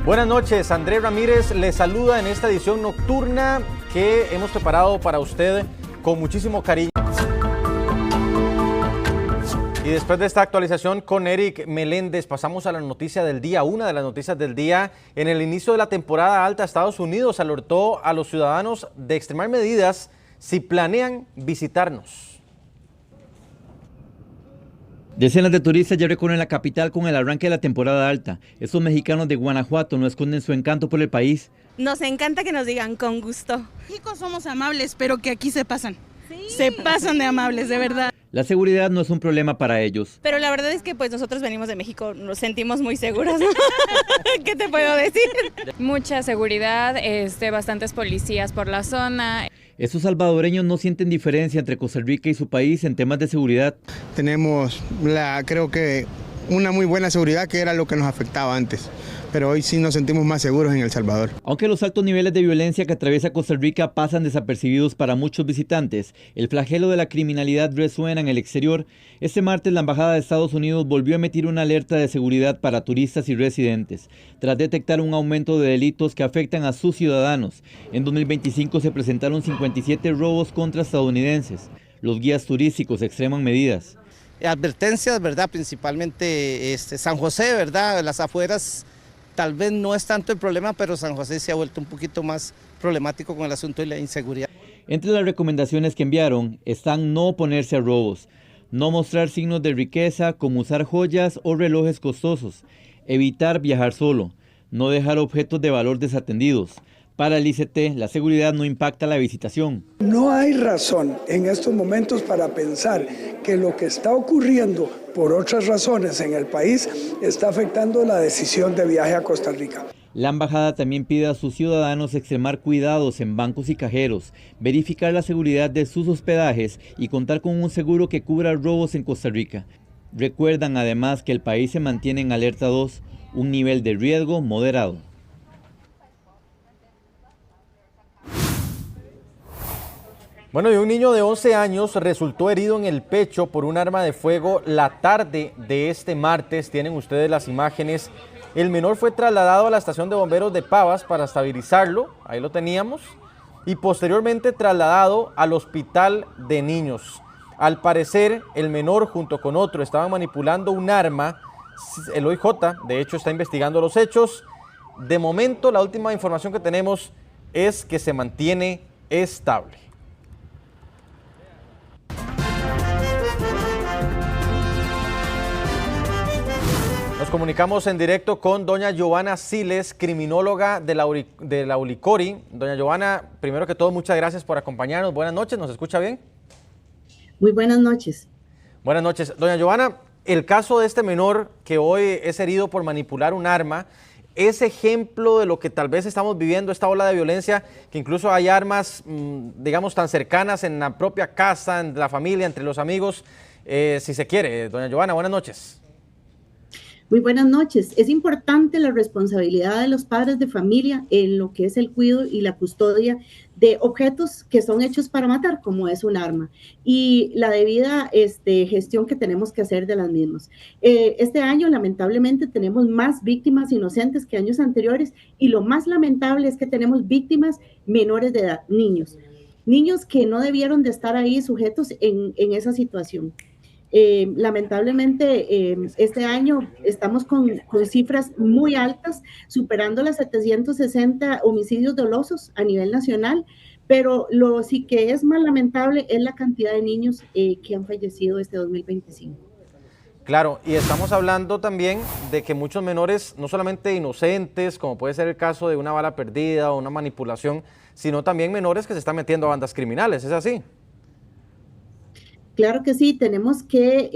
Buenas noches, Andrés Ramírez les saluda en esta edición nocturna que hemos preparado para usted con muchísimo cariño. Y después de esta actualización con Eric Meléndez, pasamos a la noticia del día. Una de las noticias del día: en el inicio de la temporada alta, Estados Unidos alertó a los ciudadanos de extremar medidas si planean visitarnos. Decenas de turistas ya recorren la capital con el arranque de la temporada alta. Estos mexicanos de Guanajuato no esconden su encanto por el país. Nos encanta que nos digan con gusto. México somos amables, pero que aquí se pasan. Sí. Se pasan de amables, de verdad. La seguridad no es un problema para ellos. Pero la verdad es que pues nosotros venimos de México, nos sentimos muy seguros. ¿Qué te puedo decir? Mucha seguridad, bastantes policías por la zona. Estos salvadoreños no sienten diferencia entre Costa Rica y su país en temas de seguridad. Tenemos, creo que, una muy buena seguridad, que era lo que nos afectaba antes. Pero hoy sí nos sentimos más seguros en El Salvador. Aunque los altos niveles de violencia que atraviesa Costa Rica pasan desapercibidos para muchos visitantes, el flagelo de la criminalidad resuena en el exterior. Este martes la Embajada de Estados Unidos volvió a emitir una alerta de seguridad para turistas y residentes, tras detectar un aumento de delitos que afectan a sus ciudadanos. En 2025 se presentaron 57 robos contra estadounidenses. Los guías turísticos extreman medidas. Advertencias, ¿verdad? Principalmente San José, ¿verdad? Las afueras. Tal vez no es tanto el problema, pero San José se ha vuelto un poquito más problemático con el asunto de la inseguridad. Entre las recomendaciones que enviaron están no oponerse a robos, no mostrar signos de riqueza como usar joyas o relojes costosos, evitar viajar solo, no dejar objetos de valor desatendidos. Para el ICT, la seguridad no impacta la visitación. No hay razón en estos momentos para pensar que lo que está ocurriendo por otras razones en el país está afectando la decisión de viaje a Costa Rica. La embajada también pide a sus ciudadanos extremar cuidados en bancos y cajeros, verificar la seguridad de sus hospedajes y contar con un seguro que cubra robos en Costa Rica. Recuerdan además que el país se mantiene en alerta 2, un nivel de riesgo moderado. Bueno, y un niño de 11 años resultó herido en el pecho por un arma de fuego la tarde de este martes. Tienen ustedes las imágenes. El menor fue trasladado a la estación de bomberos de Pavas para estabilizarlo, ahí lo teníamos, y posteriormente trasladado al hospital de niños. Al parecer, el menor junto con otro estaban manipulando un arma. El OIJ, de hecho, está investigando los hechos. De momento, la última información que tenemos es que se mantiene estable. Nos comunicamos en directo con doña Giovanna Siles, criminóloga de la Ulicori. Doña Giovanna, primero que todo, muchas gracias por acompañarnos. Buenas noches, ¿nos escucha bien? Muy buenas noches. Buenas noches. Doña Giovanna, el caso de este menor que hoy es herido por manipular un arma, ¿es ejemplo de lo que tal vez estamos viviendo, esta ola de violencia, que incluso hay armas, digamos, tan cercanas en la propia casa, en la familia, entre los amigos, si se quiere? Doña Giovanna, buenas noches. Muy buenas noches. Es importante la responsabilidad de los padres de familia en lo que es el cuidado y la custodia de objetos que son hechos para matar, como es un arma, y la debida gestión que tenemos que hacer de las mismas. Este año, lamentablemente, tenemos más víctimas inocentes que años anteriores, y lo más lamentable es que tenemos víctimas menores de edad, niños que no debieron de estar ahí sujetos en esa situación. Lamentablemente, este año estamos con cifras muy altas, superando las 760 homicidios dolosos a nivel nacional, pero lo sí que es más lamentable es la cantidad de niños que han fallecido este 2025. Claro, y estamos hablando también de que muchos menores, no solamente inocentes, como puede ser el caso de una bala perdida o una manipulación, sino también menores que se están metiendo a bandas criminales, ¿es así? Claro que sí, tenemos que,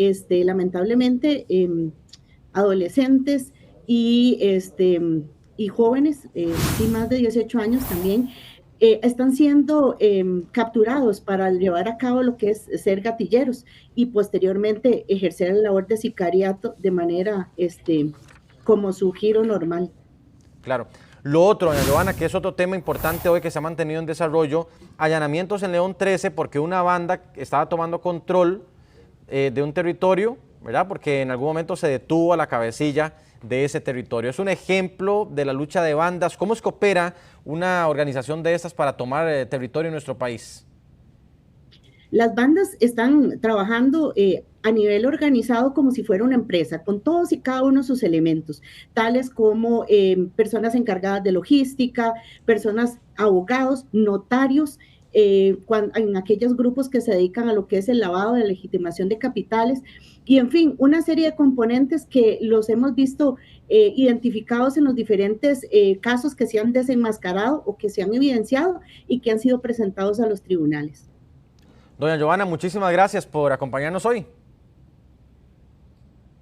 lamentablemente, adolescentes y jóvenes, sí, más de 18 años también, están siendo capturados para llevar a cabo lo que es ser gatilleros y posteriormente ejercer la labor de sicariato de manera, como su giro normal. Claro. Lo otro, doña Giovanna, que es otro tema importante hoy que se ha mantenido en desarrollo, allanamientos en León 13 porque una banda estaba tomando control de un territorio, ¿verdad? Porque en algún momento se detuvo a la cabecilla de ese territorio. Es un ejemplo de la lucha de bandas. ¿Cómo es que opera una organización de estas para tomar territorio en nuestro país? Las bandas están trabajando a nivel organizado como si fuera una empresa, con todos y cada uno de sus elementos, tales como personas encargadas de logística, personas, abogados, notarios, en aquellos grupos que se dedican a lo que es el lavado de legitimación de capitales, y en fin, una serie de componentes que los hemos visto identificados en los diferentes casos que se han desenmascarado o que se han evidenciado y que han sido presentados a los tribunales. Doña Giovanna, muchísimas gracias por acompañarnos hoy.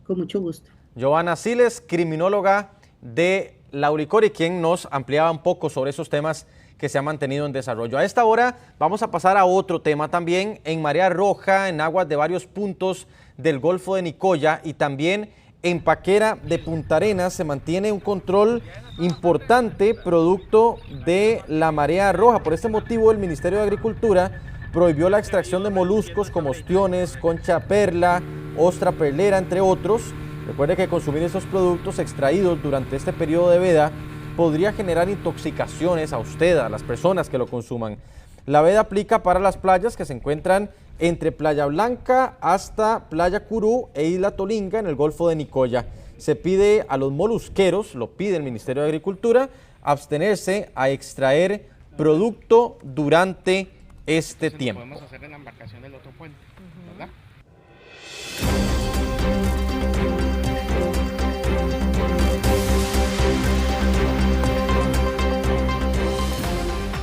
Con mucho gusto. Giovanna Siles, criminóloga de Lauricori, quien nos ampliaba un poco sobre esos temas que se han mantenido en desarrollo. A esta hora vamos a pasar a otro tema también. En marea roja, en aguas de varios puntos del Golfo de Nicoya y también en Paquera de Punta Arenas se mantiene un control importante producto de la marea roja. Por este motivo, el Ministerio de Agricultura prohibió la extracción de moluscos como ostiones, concha perla, ostra perlera, entre otros. Recuerde que consumir esos productos extraídos durante este periodo de veda podría generar intoxicaciones a usted, a las personas que lo consuman. La veda aplica para las playas que se encuentran entre Playa Blanca hasta Playa Curú e Isla Tolinga en el Golfo de Nicoya. Se pide a los molusqueros, lo pide el Ministerio de Agricultura, abstenerse a extraer producto durante este tiempo. Podemos hacer en la embarcación del otro puente, ¿verdad?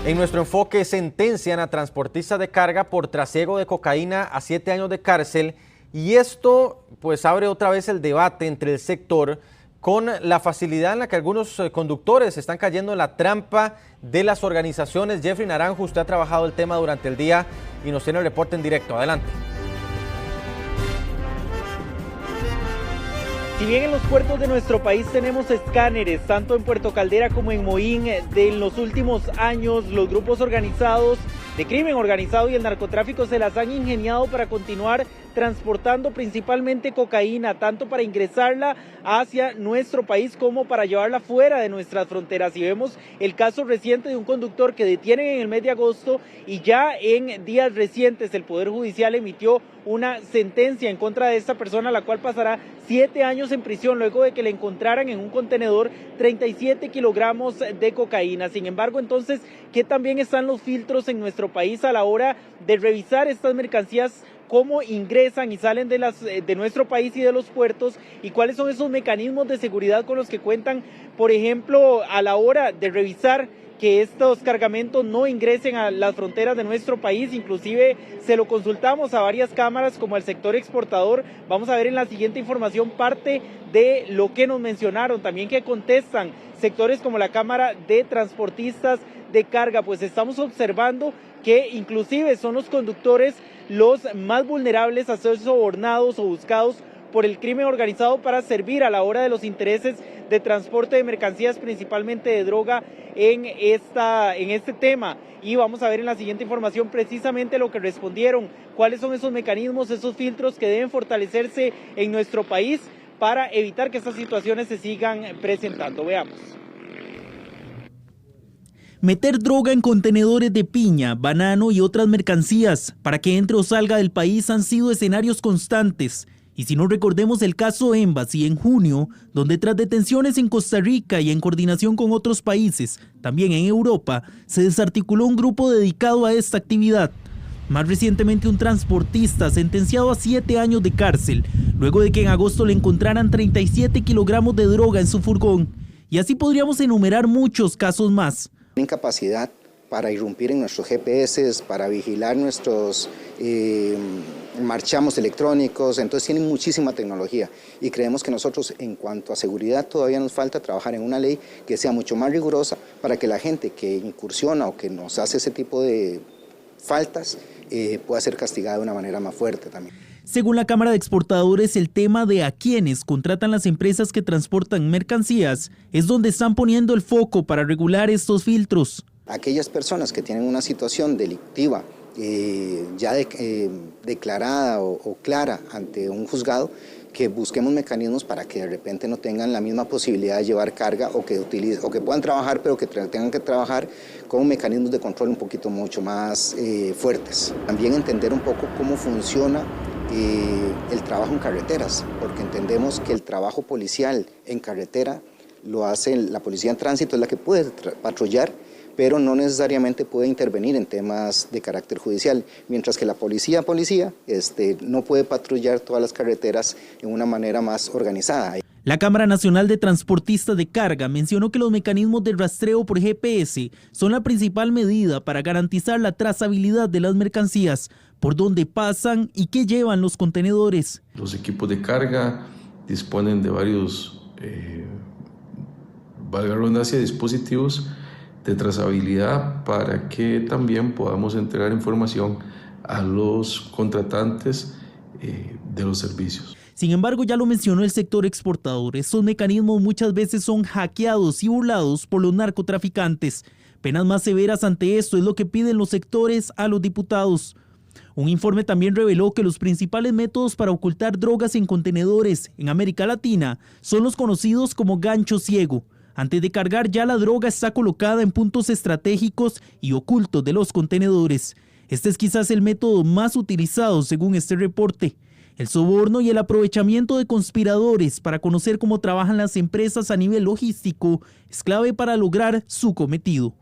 En nuestro enfoque, sentencian a transportistas de carga por trasiego de cocaína a 7 años de cárcel, y esto pues abre otra vez el debate entre el sector con la facilidad en la que algunos conductores están cayendo en la trampa de las organizaciones. Jeffrey Naranjo, usted ha trabajado el tema durante el día y nos tiene el reporte en directo. Adelante. Si bien en los puertos de nuestro país tenemos escáneres, tanto en Puerto Caldera como en Moín, en los últimos años los grupos organizados de crimen organizado y el narcotráfico se las han ingeniado para continuar transportando principalmente cocaína, tanto para ingresarla hacia nuestro país como para llevarla fuera de nuestras fronteras. Y vemos el caso reciente de un conductor que detienen en el mes de agosto, y ya en días recientes el Poder Judicial emitió una sentencia en contra de esta persona, la cual pasará 7 años en prisión luego de que le encontraran en un contenedor 37 kilogramos de cocaína. Sin embargo, entonces, ¿qué también están los filtros en nuestro país a la hora de revisar estas mercancías? ¿Cómo ingresan y salen de nuestro país y de los puertos? ¿Y cuáles son esos mecanismos de seguridad con los que cuentan, por ejemplo, a la hora de revisar que estos cargamentos no ingresen a las fronteras de nuestro país? Inclusive se lo consultamos a varias cámaras como al sector exportador. Vamos a ver en la siguiente información parte de lo que nos mencionaron, también que contestan sectores como la Cámara de Transportistas de Carga. Pues estamos observando que inclusive son los conductores los más vulnerables a ser sobornados o buscados por el crimen organizado para servir a la hora de los intereses de transporte de mercancías, principalmente de droga, en este tema. Y vamos a ver en la siguiente información precisamente lo que respondieron, cuáles son esos mecanismos, esos filtros que deben fortalecerse en nuestro país para evitar que estas situaciones se sigan presentando. Veamos. Meter droga en contenedores de piña, banano y otras mercancías para que entre o salga del país han sido escenarios constantes. Y si no, recordemos el caso Embassy en junio, donde tras detenciones en Costa Rica y en coordinación con otros países, también en Europa, se desarticuló un grupo dedicado a esta actividad. Más recientemente, un transportista sentenciado a 7 años de cárcel, luego de que en agosto le encontraran 37 kilogramos de droga en su furgón. Y así podríamos enumerar muchos casos más. Incapacidad para irrumpir en nuestros GPS, para vigilar nuestros marchamos electrónicos, entonces tienen muchísima tecnología y creemos que nosotros en cuanto a seguridad todavía nos falta trabajar en una ley que sea mucho más rigurosa para que la gente que incursiona o que nos hace ese tipo de faltas pueda ser castigada de una manera más fuerte también. Según la Cámara de Exportadores, el tema de a quiénes contratan las empresas que transportan mercancías es donde están poniendo el foco para regular estos filtros. Aquellas personas que tienen una situación delictiva ya declarada o clara ante un juzgado, que busquemos mecanismos para que de repente no tengan la misma posibilidad de llevar carga o que puedan trabajar, pero que tengan que trabajar con mecanismos de control un poquito mucho más fuertes. También entender un poco cómo funciona el trabajo en carreteras, porque entendemos que el trabajo policial en carretera lo hace la policía en tránsito, es la que puede patrullar, pero no necesariamente puede intervenir en temas de carácter judicial, mientras que la policía no puede patrullar todas las carreteras en una manera más organizada. La Cámara Nacional de Transportistas de Carga mencionó que los mecanismos de rastreo por GPS son la principal medida para garantizar la trazabilidad de las mercancías, por dónde pasan y qué llevan los contenedores. Los equipos de carga disponen de varios, valga la redundancia, dispositivos de trazabilidad para que también podamos entregar información a los contratantes de los servicios. Sin embargo, ya lo mencionó el sector exportador, estos mecanismos muchas veces son hackeados y burlados por los narcotraficantes. Penas más severas ante esto es lo que piden los sectores a los diputados. Un informe también reveló que los principales métodos para ocultar drogas en contenedores en América Latina son los conocidos como gancho ciego. Antes de cargar, ya la droga está colocada en puntos estratégicos y ocultos de los contenedores. Este es quizás el método más utilizado según este reporte. El soborno y el aprovechamiento de conspiradores para conocer cómo trabajan las empresas a nivel logístico es clave para lograr su cometido.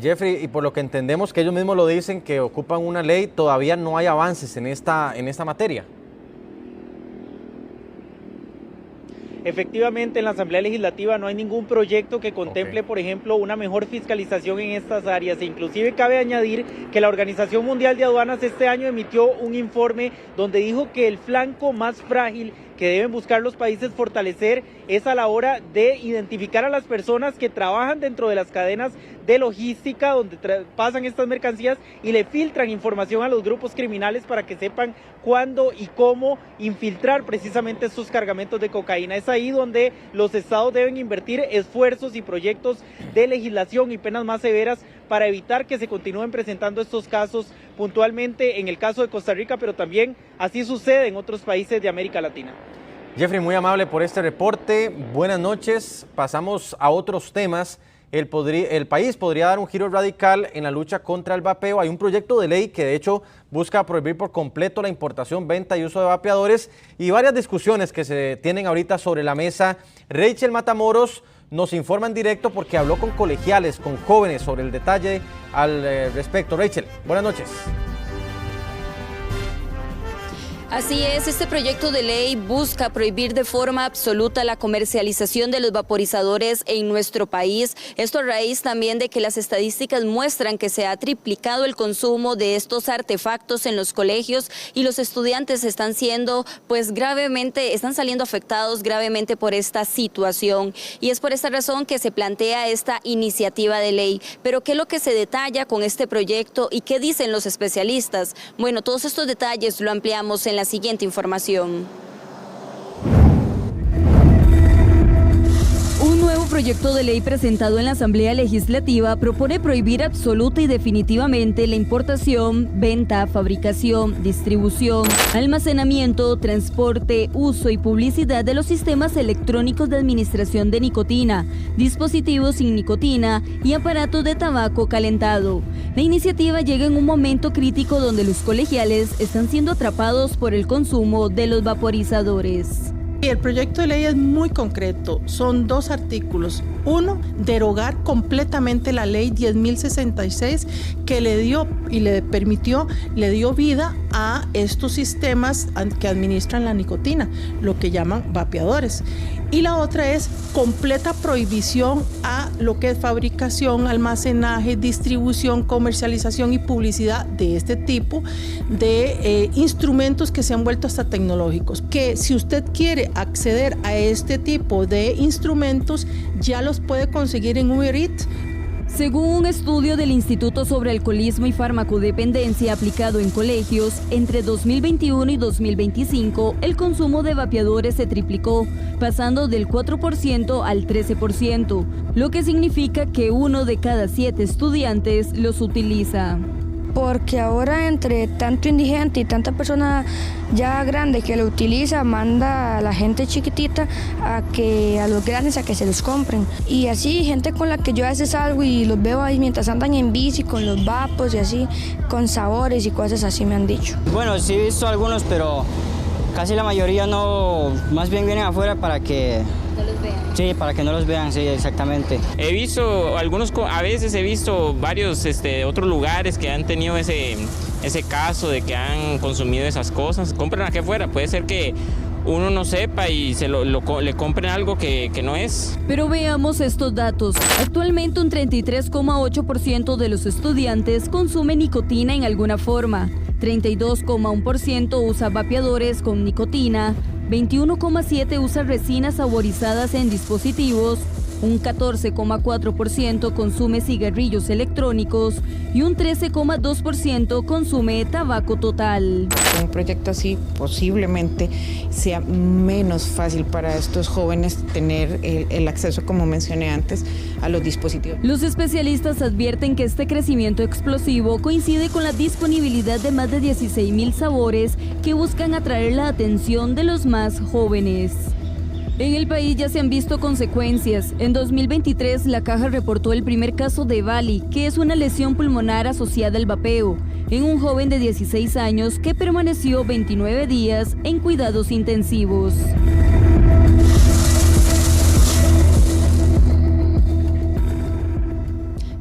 Jeffrey, y por lo que entendemos que ellos mismos lo dicen, que ocupan una ley, todavía no hay avances en esta materia. Efectivamente, en la Asamblea Legislativa no hay ningún proyecto que contemple, por ejemplo, una mejor fiscalización en estas áreas. E inclusive cabe añadir que la Organización Mundial de Aduanas este año emitió un informe donde dijo que el flanco más frágil que deben buscar los países fortalecer es a la hora de identificar a las personas que trabajan dentro de las cadenas de logística donde pasan estas mercancías y le filtran información a los grupos criminales para que sepan cuándo y cómo infiltrar precisamente estos cargamentos de cocaína. Es ahí donde los estados deben invertir esfuerzos y proyectos de legislación y penas más severas para evitar que se continúen presentando estos casos puntualmente en el caso de Costa Rica, pero también así sucede en otros países de América Latina. Jeffrey, muy amable por este reporte. Buenas noches. Pasamos a otros temas. El país podría dar un giro radical en la lucha contra el vapeo. Hay un proyecto de ley que de hecho busca prohibir por completo la importación, venta y uso de vapeadores y varias discusiones que se tienen ahorita sobre la mesa. Rachel Matamoros nos informa en directo porque habló con colegiales, con jóvenes sobre el detalle al respecto. Rachel, buenas noches. Así es, este proyecto de ley busca prohibir de forma absoluta la comercialización de los vaporizadores en nuestro país. Esto a raíz también de que las estadísticas muestran que se ha triplicado el consumo de estos artefactos en los colegios y los estudiantes están saliendo afectados gravemente por esta situación. Y es por esta razón que se plantea esta iniciativa de ley. Pero ¿qué es lo que se detalla con este proyecto y qué dicen los especialistas? Bueno, todos estos detalles lo ampliamos en la siguiente información. Un nuevo proyecto de ley presentado en la Asamblea Legislativa propone prohibir absoluta y definitivamente la importación, venta, fabricación, distribución, almacenamiento, transporte, uso y publicidad de los sistemas electrónicos de administración de nicotina, dispositivos sin nicotina y aparatos de tabaco calentado. La iniciativa llega en un momento crítico donde los colegiales están siendo atrapados por el consumo de los vaporizadores. El proyecto de ley es muy concreto, son 2 artículos. Uno, derogar completamente la ley 10.066 que le dio vida a estos sistemas que administran la nicotina, lo que llaman vapeadores. Y la otra es completa prohibición a lo que es fabricación, almacenaje, distribución, comercialización y publicidad de este tipo de instrumentos que se han vuelto hasta tecnológicos. Que si usted quiere acceder a este tipo de instrumentos, ya los puede conseguir en Uber Eats. Según un estudio del Instituto sobre Alcoholismo y Farmacodependencia aplicado en colegios, entre 2021 y 2025, el consumo de vapeadores se triplicó, pasando del 4% al 13%, lo que significa que 1 de cada 7 estudiantes los utiliza. porque ahora entre tanto indigente y tanta persona ya grande que lo utiliza, manda a la gente chiquitita a los grandes a que se los compren. Y así, gente con la que yo a veces salgo y los veo ahí mientras andan en bici, con los vapos y así, con sabores y cosas así me han dicho. Bueno, sí he visto algunos, pero casi la mayoría no, más bien vienen afuera para que no los vean. Sí, para que no los vean, sí, exactamente. He visto algunos, a veces he visto varios otros lugares que han tenido ese caso de que han consumido esas cosas. Compran aquí afuera, puede ser que uno no sepa y le compren algo que no es. Pero veamos estos datos. Actualmente un 33,8% de los estudiantes consume nicotina en alguna forma. 32,1% usa vapeadores con nicotina, 21,7% usa resinas saborizadas en dispositivos, un 14,4% consume cigarrillos electrónicos y un 13,2% consume tabaco total. Un proyecto así posiblemente sea menos fácil para estos jóvenes tener el acceso, como mencioné antes, a los dispositivos. Los especialistas advierten que este crecimiento explosivo coincide con la disponibilidad de más de 16,000 sabores que buscan atraer la atención de los más jóvenes. En el país ya se han visto consecuencias. En 2023, la Caja reportó el primer caso de Vali, que es una lesión pulmonar asociada al vapeo, en un joven de 16 años que permaneció 29 días en cuidados intensivos.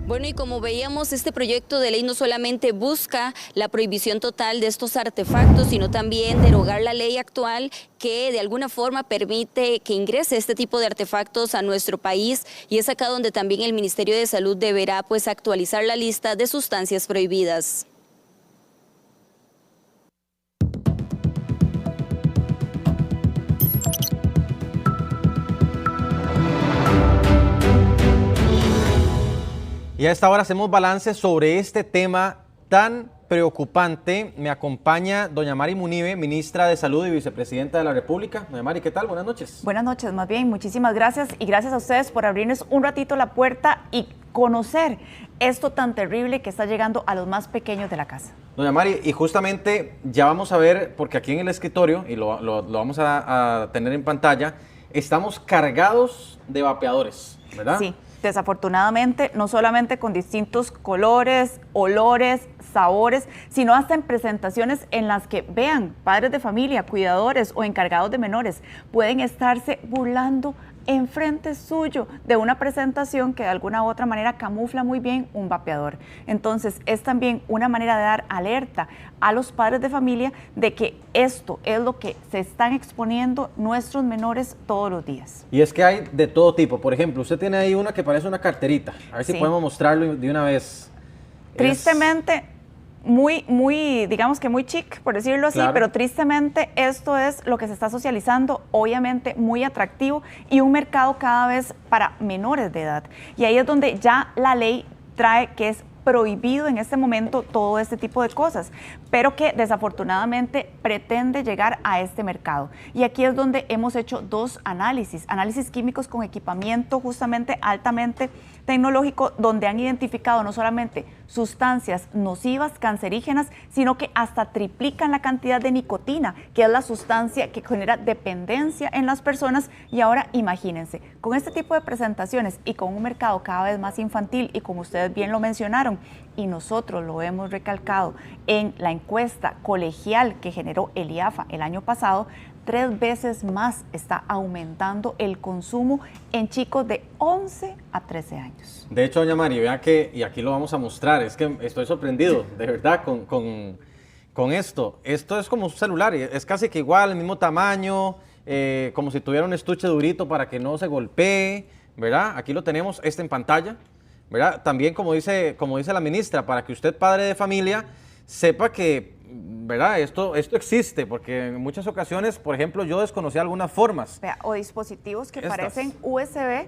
Bueno, y como veíamos, este proyecto de ley no solamente busca la prohibición total de estos artefactos, sino también derogar la ley actual que de alguna forma permite que ingrese este tipo de artefactos a nuestro país, y es acá donde también el Ministerio de Salud deberá pues actualizar la lista de sustancias prohibidas. Y a esta hora hacemos balance sobre este tema tan preocupante. Me acompaña doña Mari Munive, ministra de Salud y vicepresidenta de la República. Doña Mari, ¿qué tal? Buenas noches. Buenas noches, más bien, muchísimas gracias, y gracias a ustedes por abrirnos un ratito la puerta y conocer esto tan terrible que está llegando a los más pequeños de la casa. Doña Mari, y justamente ya vamos a ver, porque aquí en el escritorio, y lo vamos a tener en pantalla, estamos cargados de vapeadores, ¿verdad? Sí. Desafortunadamente, no solamente con distintos colores, olores, sabores, sino hasta en presentaciones en las que, vean, padres de familia, cuidadores o encargados de menores pueden estarse burlando enfrente suyo de una presentación que de alguna u otra manera camufla muy bien un vapeador. Entonces, es también una manera de dar alerta a los padres de familia de que esto es lo que se están exponiendo nuestros menores todos los días. Y es que hay de todo tipo. Por ejemplo, usted tiene ahí una que parece una carterita. A ver si podemos mostrarlo de una vez. Tristemente, muy, digamos que muy chic, por decirlo así, claro. Pero tristemente esto es lo que se está socializando, obviamente muy atractivo, y un mercado cada vez para menores de edad. Y ahí es donde ya la ley trae que es prohibido en este momento todo este tipo de cosas, pero que desafortunadamente pretende llegar a este mercado. Y aquí es donde hemos hecho dos análisis químicos con equipamiento justamente altamente tecnológico, donde han identificado no solamente sustancias nocivas, cancerígenas, sino que hasta triplican la cantidad de nicotina, que es la sustancia que genera dependencia en las personas. Y ahora imagínense, con este tipo de presentaciones y con un mercado cada vez más infantil, y como ustedes bien lo mencionaron, y nosotros lo hemos recalcado en la encuesta colegial que generó el IAFA el año pasado, 3 veces más está aumentando el consumo en chicos de 11 a 13 años. De hecho, doña Mari, vea que, y aquí lo vamos a mostrar, es que estoy sorprendido, de verdad, con esto. Esto es como un celular, es casi que igual, el mismo tamaño, como si tuviera un estuche durito para que no se golpee, ¿verdad? Aquí lo tenemos, en pantalla, ¿verdad? También, como dice la ministra, para que usted, padre de familia, sepa que, ¿verdad? Esto existe, porque en muchas ocasiones, por ejemplo, yo desconocía algunas formas. O dispositivos que parecen USB,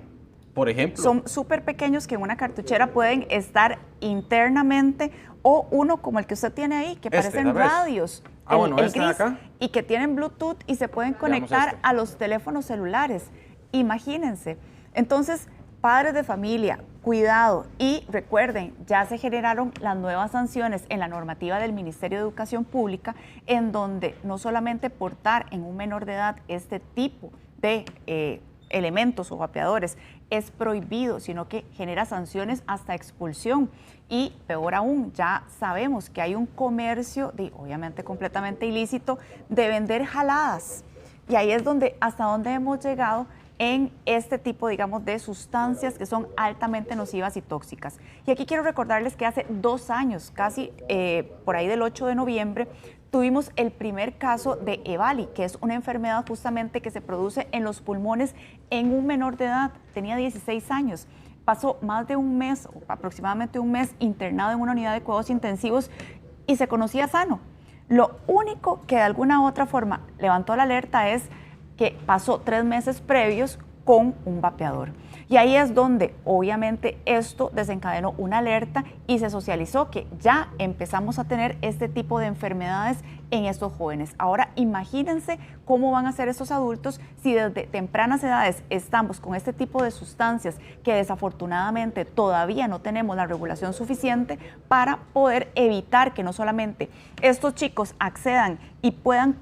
por ejemplo. Son súper pequeños que en una cartuchera pueden estar internamente, o uno como el que usted tiene ahí, que parecen radios, el gris, acá. Y que tienen Bluetooth y se pueden conectar a los teléfonos celulares. Imagínense. Entonces, padres de familia, cuidado. Y recuerden, ya se generaron las nuevas sanciones en la normativa del Ministerio de Educación Pública, en donde no solamente portar en un menor de edad este tipo de elementos o vapeadores es prohibido, sino que genera sanciones hasta expulsión. Y peor aún, ya sabemos que hay un comercio, obviamente completamente ilícito, de vender jaladas. Y ahí es hasta donde hemos llegado en este tipo, digamos, de sustancias que son altamente nocivas y tóxicas. Y aquí quiero recordarles que hace 2 años, casi por ahí del 8 de noviembre, tuvimos el primer caso de EVALI, que es una enfermedad justamente que se produce en los pulmones en un menor de edad, tenía 16 años. Pasó más de un mes, aproximadamente un mes, internado en una unidad de cuidados intensivos y se conocía sano. Lo único que de alguna u otra forma levantó la alerta es que pasó 3 meses previos con un vapeador. Y ahí es donde obviamente esto desencadenó una alerta y se socializó que ya empezamos a tener este tipo de enfermedades en estos jóvenes. Ahora imagínense cómo van a ser estos adultos si desde tempranas edades estamos con este tipo de sustancias que desafortunadamente todavía no tenemos la regulación suficiente para poder evitar que no solamente estos chicos accedan y puedan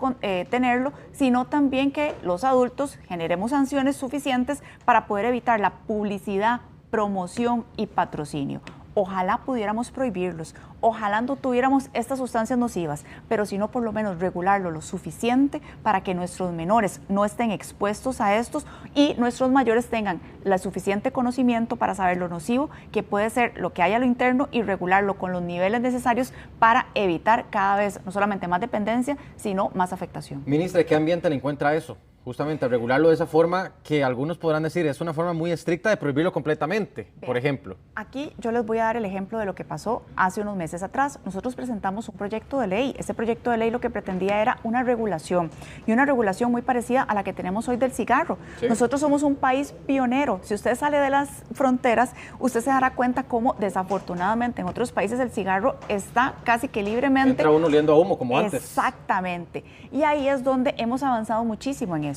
tenerlo, sino también que los adultos generemos sanciones suficientes para poder evitar la publicidad, promoción y patrocinio. Ojalá pudiéramos prohibirlos, ojalá no tuviéramos estas sustancias nocivas, pero si no, por lo menos regularlo lo suficiente para que nuestros menores no estén expuestos a estos y nuestros mayores tengan el suficiente conocimiento para saber lo nocivo que puede ser lo que hay a lo interno y regularlo con los niveles necesarios para evitar cada vez no solamente más dependencia, sino más afectación. Ministra, ¿qué ambiente le encuentra eso? Justamente regularlo de esa forma que algunos podrán decir es una forma muy estricta de prohibirlo completamente, por ejemplo. Aquí yo les voy a dar el ejemplo de lo que pasó hace unos meses atrás. Nosotros presentamos un proyecto de ley. Ese proyecto de ley lo que pretendía era una regulación y una regulación muy parecida a la que tenemos hoy del cigarro. ¿Sí? Nosotros somos un país pionero. Si usted sale de las fronteras, usted se dará cuenta cómo desafortunadamente en otros países el cigarro está casi que libremente. Entra uno oliendo a humo como antes. Exactamente. Y ahí es donde hemos avanzado muchísimo en esto.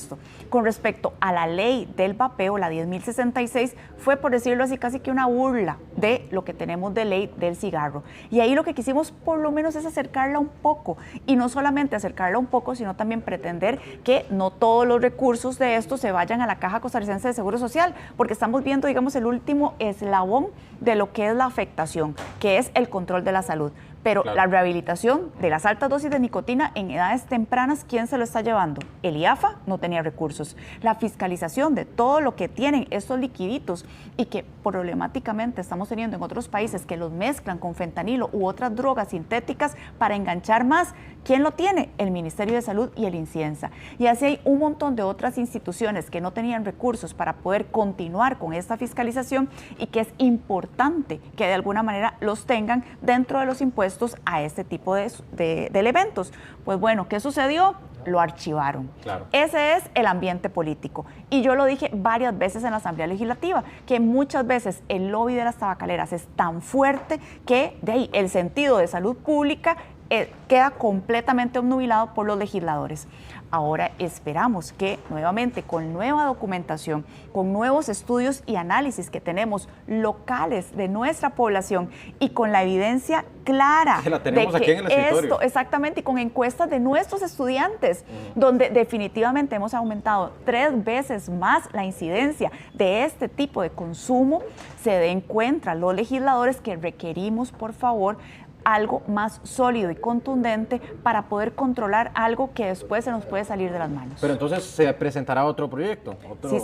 Con respecto a la ley del vapeo, la 10.066, fue, por decirlo así, casi que una burla de lo que tenemos de ley del cigarro. Y ahí lo que quisimos por lo menos es acercarla un poco. Y no solamente acercarla un poco, sino también pretender que no todos los recursos de esto se vayan a la Caja Costarricense de Seguro Social, porque estamos viendo, digamos, el último eslabón de lo que es la afectación, que es el control de la salud. Pero claro, la rehabilitación de las altas dosis de nicotina en edades tempranas, ¿quién se lo está llevando? El IAFA no tenía recursos. La fiscalización de todo lo que tienen estos liquiditos y que problemáticamente estamos teniendo en otros países que los mezclan con fentanilo u otras drogas sintéticas para enganchar más. ¿Quién lo tiene? El Ministerio de Salud y el INCIENSA. Y así hay un montón de otras instituciones que no tenían recursos para poder continuar con esta fiscalización y que es importante que de alguna manera los tengan dentro de los impuestos a este tipo de elementos. Pues bueno, ¿qué sucedió? Lo archivaron. Claro. Ese es el ambiente político. Y yo lo dije varias veces en la Asamblea Legislativa, que muchas veces el lobby de las tabacaleras es tan fuerte que de ahí el sentido de salud pública queda completamente obnubilado por los legisladores. Ahora esperamos que nuevamente con nueva documentación, con nuevos estudios y análisis que tenemos locales de nuestra población y con la evidencia clara que la tenemos de aquí en el escritorio. Esto, exactamente, y con encuestas de nuestros estudiantes, donde definitivamente hemos aumentado 3 veces más la incidencia de este tipo de consumo, se encuentran los legisladores que requerimos, por favor, algo más sólido y contundente para poder controlar algo que después se nos puede salir de las manos. Pero entonces se presentará otro proyecto. Sí,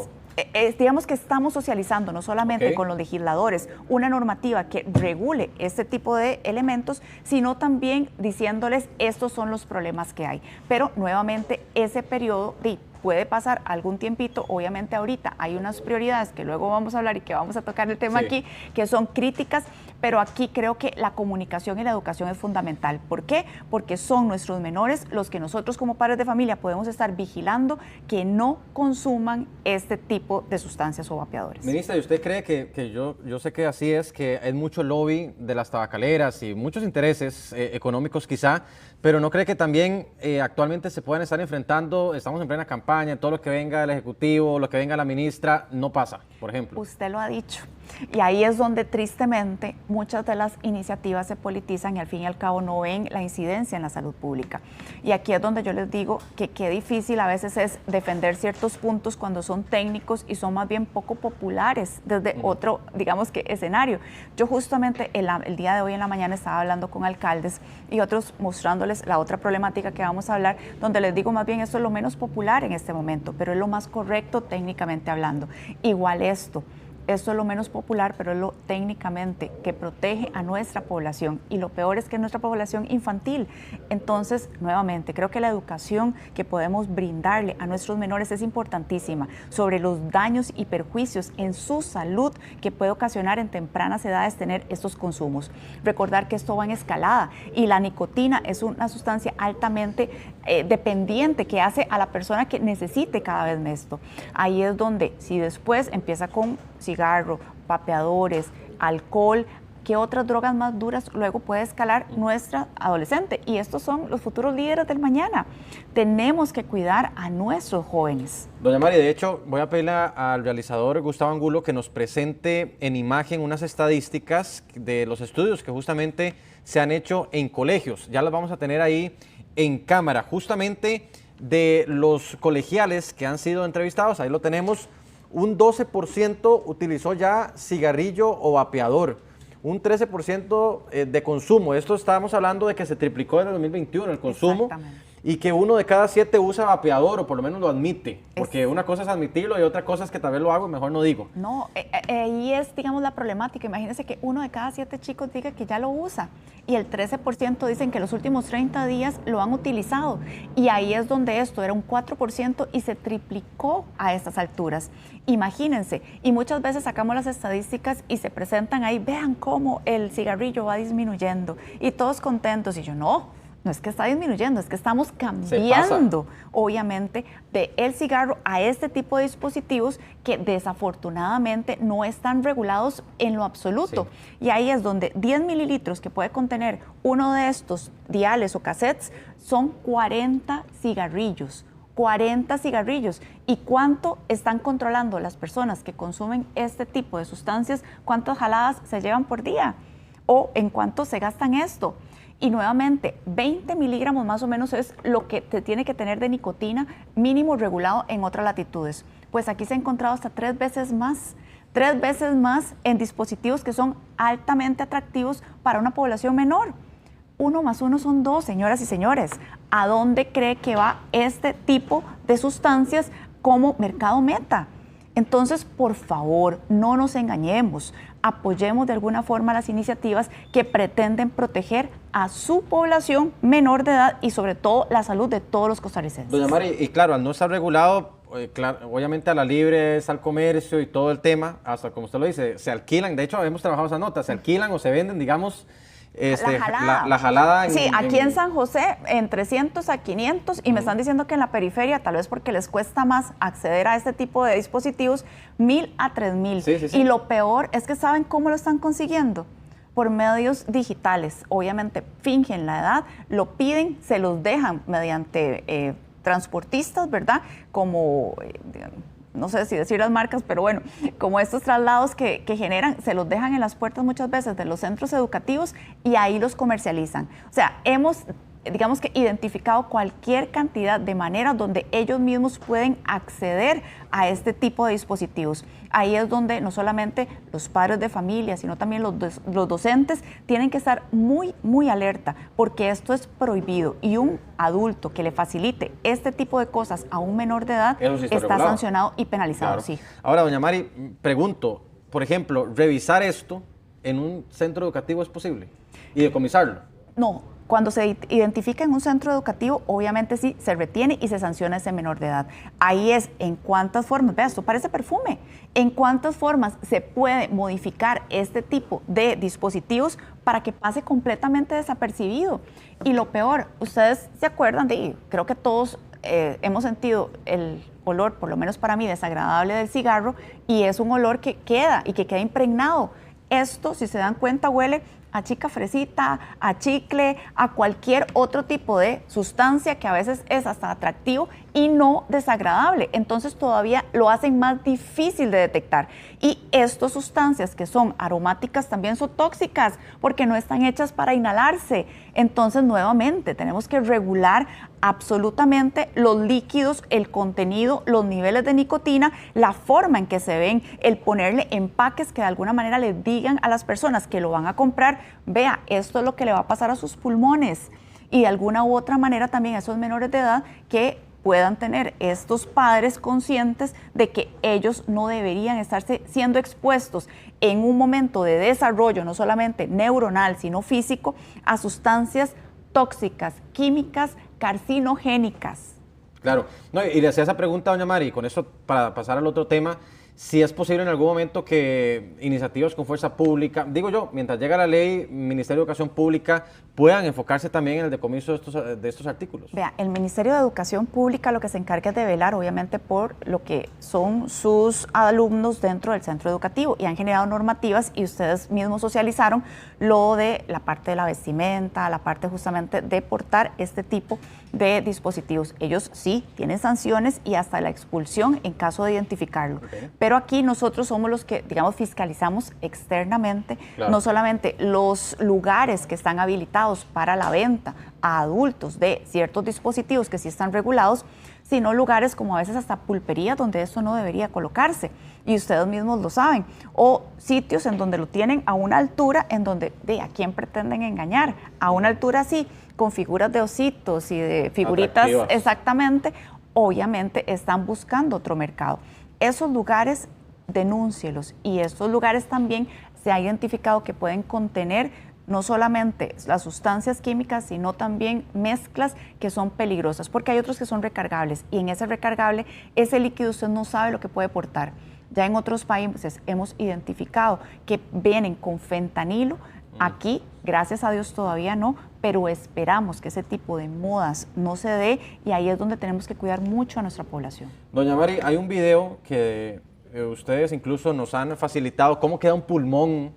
digamos que estamos socializando no solamente con los legisladores una normativa que regule este tipo de elementos, sino también diciéndoles estos son los problemas que hay. Pero nuevamente ese periodo puede pasar algún tiempito. Obviamente ahorita hay unas prioridades que luego vamos a hablar y que vamos a tocar el tema aquí, que son críticas, pero aquí creo que la comunicación y la educación es fundamental. ¿Por qué? Porque son nuestros menores los que nosotros como padres de familia podemos estar vigilando que no consuman este tipo de sustancias o vapeadores. Ministra, ¿y usted cree que yo sé que así es, que hay mucho lobby de las tabacaleras y muchos intereses económicos quizá, pero no cree que también actualmente se puedan estar enfrentando, estamos en plena campaña, todo lo que venga del Ejecutivo, lo que venga la ministra, no pasa, por ejemplo? Usted lo ha dicho. Y ahí es donde tristemente muchas de las iniciativas se politizan y al fin y al cabo no ven la incidencia en la salud pública. Y aquí es donde yo les digo que qué difícil a veces es defender ciertos puntos cuando son técnicos y son más bien poco populares desde otro, digamos que, escenario. Yo justamente el día de hoy en la mañana estaba hablando con alcaldes y otros mostrándoles la otra problemática que vamos a hablar, donde les digo más bien esto es lo menos popular en este momento, pero es lo más correcto técnicamente hablando. Igual esto es lo menos popular, pero es lo técnicamente que protege a nuestra población y lo peor es que es nuestra población infantil. Entonces, nuevamente, creo que la educación que podemos brindarle a nuestros menores es importantísima sobre los daños y perjuicios en su salud que puede ocasionar en tempranas edades tener estos consumos. Recordar que esto va en escalada y la nicotina es una sustancia altamente dependiente que hace a la persona que necesite cada vez más esto. Ahí es donde, si después empieza con cigarro, vapeadores, alcohol, ¿qué otras drogas más duras luego puede escalar nuestra adolescente? Y estos son los futuros líderes del mañana. Tenemos que cuidar a nuestros jóvenes. Doña Mari, de hecho, voy a pedirle al realizador Gustavo Angulo que nos presente en imagen unas estadísticas de los estudios que justamente se han hecho en colegios. Ya las vamos a tener ahí en cámara, justamente de los colegiales que han sido entrevistados. Ahí lo tenemos. Un 12% utilizó ya cigarrillo o vapeador, un 13% de consumo. Esto estábamos hablando de que se triplicó en el 2021 el consumo y que 1 de cada 7 usa vapeador o por lo menos lo admite, porque una cosa es admitirlo y otra cosa es que tal vez lo hago y mejor no digo. No, ahí es, digamos, la problemática. Imagínense que 1 de cada 7 chicos diga que ya lo usa y el 13% dicen que los últimos 30 días lo han utilizado y ahí es donde esto era un 4% y se triplicó a estas alturas. Imagínense, y muchas veces sacamos las estadísticas y se presentan ahí, vean cómo el cigarrillo va disminuyendo y todos contentos y yo no es que está disminuyendo, es que estamos cambiando obviamente del cigarro a este tipo de dispositivos que desafortunadamente no están regulados en lo absoluto. Sí. Y ahí es donde 10 mililitros que puede contener uno de estos diales o cassettes son 40 cigarrillos. 40 cigarrillos. ¿Y cuánto están controlando las personas que consumen este tipo de sustancias? ¿Cuántas jaladas se llevan por día? ¿O en cuánto se gastan esto? Y nuevamente, 20 miligramos más o menos es lo que te tiene que tener de nicotina mínimo regulado en otras latitudes. Pues aquí se ha encontrado hasta 3 veces más en dispositivos que son altamente atractivos para una población menor. 1 más 1 son 2, señoras y señores. ¿A dónde cree que va este tipo de sustancias como mercado meta? Entonces, por favor, no nos engañemos. Apoyemos de alguna forma las iniciativas que pretenden proteger a su población menor de edad y sobre todo la salud de todos los costarricenses. Doña Mari, y claro, al no estar regulado, claro, obviamente a la libre es al comercio y todo el tema, hasta como usted lo dice, se alquilan, de hecho hemos trabajado esa nota, se alquilan o se venden, digamos, la jalada. Sí, aquí en San José en 300 a 500 y me están diciendo que en la periferia, tal vez porque les cuesta más acceder a este tipo de dispositivos, 1,000 a 3,000. Sí. Y lo peor es que ¿saben cómo lo están consiguiendo? Por medios digitales. Obviamente fingen la edad, lo piden, se los dejan mediante transportistas, ¿verdad? Como no sé si decir las marcas, pero bueno, como estos traslados que generan, se los dejan en las puertas muchas veces de los centros educativos y ahí los comercializan. O sea, hemos, digamos que identificado cualquier cantidad de maneras donde ellos mismos pueden acceder a este tipo de dispositivos. Ahí es donde no solamente los padres de familia, sino también los docentes tienen que estar muy, muy alerta, porque esto es prohibido y un adulto que le facilite este tipo de cosas a un menor de edad está sancionado y penalizado. Claro. Sí. Ahora, doña Mari, pregunto, por ejemplo, ¿revisar esto en un centro educativo es posible? ¿Y decomisarlo? No. Cuando se identifica en un centro educativo, obviamente sí, se retiene y se sanciona a ese menor de edad. Ahí es en cuántas formas, vea, esto parece perfume, en cuántas formas se puede modificar este tipo de dispositivos para que pase completamente desapercibido. Y lo peor, ustedes se acuerdan de, creo que todos hemos sentido el olor, por lo menos para mí, desagradable del cigarro, y es un olor que queda y que queda impregnado. Esto, si se dan cuenta, huele a chica fresita, a chicle, a cualquier otro tipo de sustancia que a veces es hasta atractivo y no desagradable. Entonces todavía lo hacen más difícil de detectar. Y estas sustancias que son aromáticas también son tóxicas porque no están hechas para inhalarse. Entonces nuevamente tenemos que regular absolutamente los líquidos, el contenido, los niveles de nicotina, la forma en que se ven, el ponerle empaques que de alguna manera le digan a las personas que lo van a comprar, vea, esto es lo que le va a pasar a sus pulmones. Y de alguna u otra manera también a esos menores de edad que puedan tener estos padres conscientes de que ellos no deberían estarse siendo expuestos en un momento de desarrollo, no solamente neuronal, sino físico, a sustancias tóxicas, químicas, carcinogénicas. Claro, no, y le hacía esa pregunta a doña Mari, con eso para pasar al otro tema, si es posible en algún momento que iniciativas con fuerza pública, digo yo, mientras llega la ley, Ministerio de Educación Pública, puedan enfocarse también en el decomiso de estos artículos. Vea, el Ministerio de Educación Pública lo que se encarga es de velar, obviamente, por lo que son sus alumnos dentro del centro educativo y han generado normativas y ustedes mismos socializaron lo de la parte de la vestimenta, la parte justamente de portar este tipo de dispositivos. Ellos sí tienen sanciones y hasta la expulsión en caso de identificarlo. Okay. Pero aquí nosotros somos los que, digamos, fiscalizamos externamente, claro, no solamente los lugares que están habilitados para la venta a adultos de ciertos dispositivos que sí están regulados, sino lugares como a veces hasta pulperías donde esto no debería colocarse, y ustedes mismos lo saben, o sitios en donde lo tienen a una altura en donde, ¿a quién pretenden engañar? A una altura así, con figuras de ositos y de figuritas, atractivas. Exactamente, obviamente están buscando otro mercado. Esos lugares, denúncielos, y estos lugares también se ha identificado que pueden contener no solamente las sustancias químicas, sino también mezclas que son peligrosas, porque hay otros que son recargables, y en ese recargable, ese líquido usted no sabe lo que puede portar. Ya en otros países hemos identificado que vienen con fentanilo. Aquí, gracias a Dios, todavía no, pero esperamos que ese tipo de modas no se dé, y ahí es donde tenemos que cuidar mucho a nuestra población. Doña Mari, hay un video que ustedes incluso nos han facilitado, cómo queda un pulmón